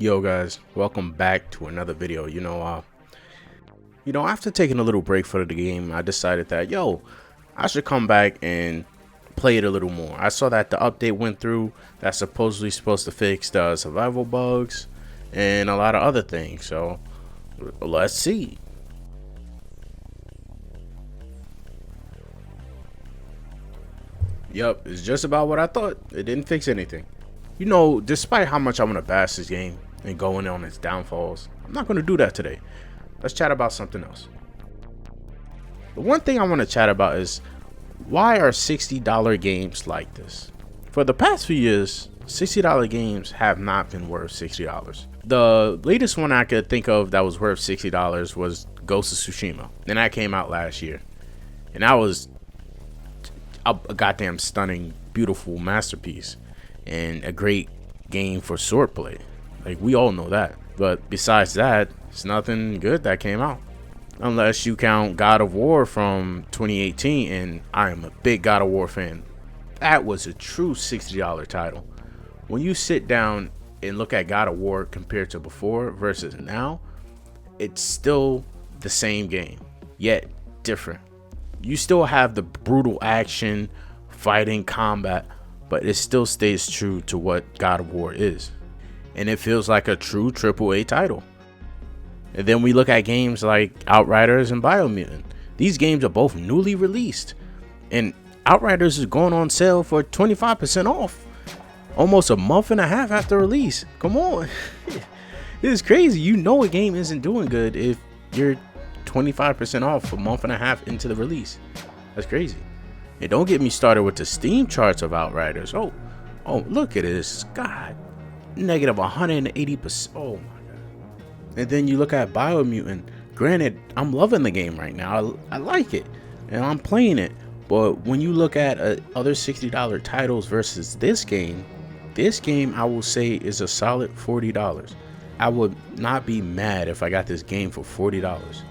Yo guys, welcome back to another video. After taking a little break for the game, I decided that I should come back and play it a little more. I saw that the update went through that's supposedly supposed to fix the survival bugs and a lot of other things. So let's see. Yep, it's just about what I thought. It didn't fix anything. Despite how much I want to bash this game and go in on its downfalls, I'm not going to do that today. Let's chat about something else. The one thing I want to chat about is, why are $60 games like this? For the past few years, $60 games have not been worth $60. The latest one I could think of that was worth $60 was Ghost of Tsushima. And that came out last year. And that was a goddamn stunning, beautiful masterpiece. And a great game for swordplay. Like, we all know that. But besides that, it's nothing good that came out. Unless you count God of War from 2018, and I am a big God of War fan. That was a true $60 title. When you sit down and look at God of War compared to before versus now, it's still the same game, yet different. You still have the brutal action, fighting, combat, but it still stays true to what God of War is. And it feels like a true AAA title. And then we look at games like Outriders and Biomutant. These games are both newly released. And Outriders is going on sale for 25% off. Almost a month and a half after release. Come on. This is crazy. You know a game isn't doing good if you're 25% off a month and a half into the release. That's crazy. And don't get me started with the Steam charts of Outriders. Oh, look at this. God. Negative 180%. Oh my. And then you look at Biomutant. Granted, I'm loving the game right now. I like it, and I'm playing it. But when you look at other $60 titles versus this game I will say is a solid $40. I would not be mad if I got this game for $40.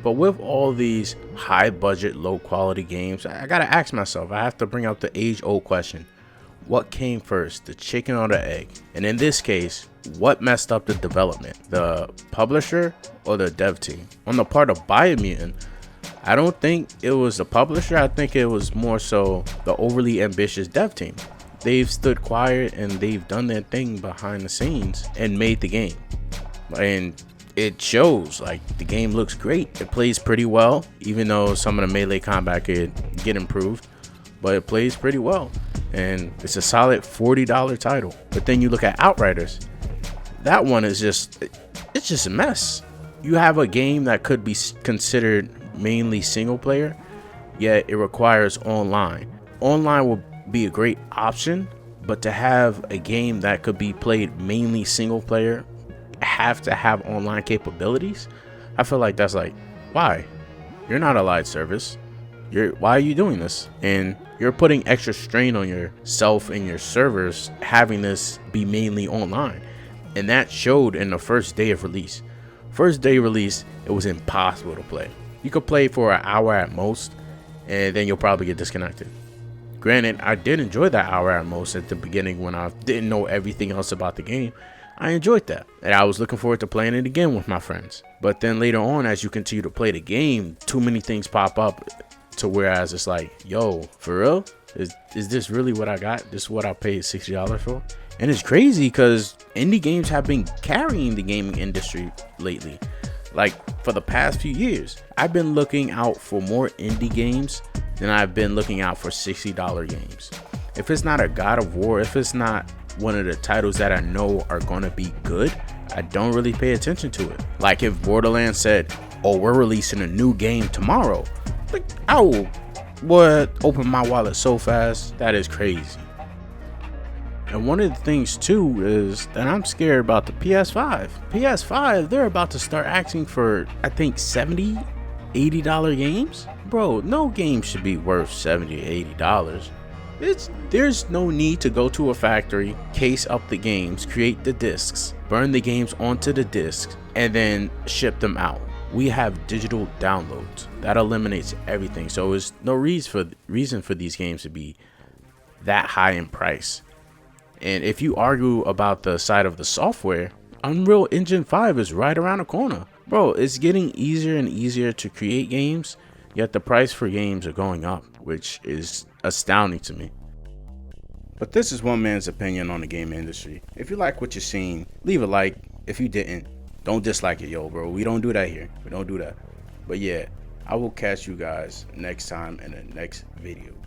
But with all these high budget, low quality games, I gotta ask myself, I have to bring out the age old question. What came first, the chicken or the egg? And in this case, what messed up the development? The publisher or the dev team? On the part of Biomutant, I don't think it was the publisher. I think it was more so the overly ambitious dev team. They've stood quiet and they've done their thing behind the scenes and made the game. And it shows. Like, the game looks great. It plays pretty well, even though some of the melee combat could get improved. But it plays pretty well. And it's a solid $40 title. But then you look at Outriders. That one is just a mess. You have a game that could be considered mainly single player, yet it requires online. Online will be a great option, but to have a game that could be played mainly single player have to have online capabilities. I feel like that's like, why? You're not a live service. Why are you doing this? And you're putting extra strain on yourself and your servers having this be mainly online. And that showed in the first day of release. First day release, it was impossible to play. You could play for an hour at most, and then you'll probably get disconnected. Granted, I did enjoy that hour at most at the beginning when I didn't know everything else about the game. I enjoyed that, and I was looking forward to playing it again with my friends. But then later on, as you continue to play the game, too many things pop up to whereas it's like, yo, for real? Is this really what I got? This is what I paid $60 for? And it's crazy because indie games have been carrying the gaming industry lately. Like, for the past few years, I've been looking out for more indie games than I've been looking out for $60 games. If it's not a God of War, if it's not one of the titles that I know are going to be good, I don't really pay attention to it. Like if Borderlands said, oh, we're releasing a new game tomorrow, like, I would open my wallet so fast. That is crazy. And one of the things too is that I'm scared about the PS5. PS5, they're about to start asking for, I think, $70, $80 games. Bro, no game should be worth $70, $80. There's no need to go to a factory, case up the games, create the discs, burn the games onto the discs, and then ship them out. We have digital downloads. That eliminates everything. So there's no reason for these games to be that high in price. And if you argue about the side of the software, Unreal Engine 5 is right around the corner. Bro, it's getting easier and easier to create games, yet the price for games are going up, which is astounding to me. But this is one man's opinion on the game industry. If you like what you're seeing, leave a like. If you didn't, don't dislike it, yo, bro. We don't do that here. We don't do that. But yeah, I will catch you guys next time in the next video.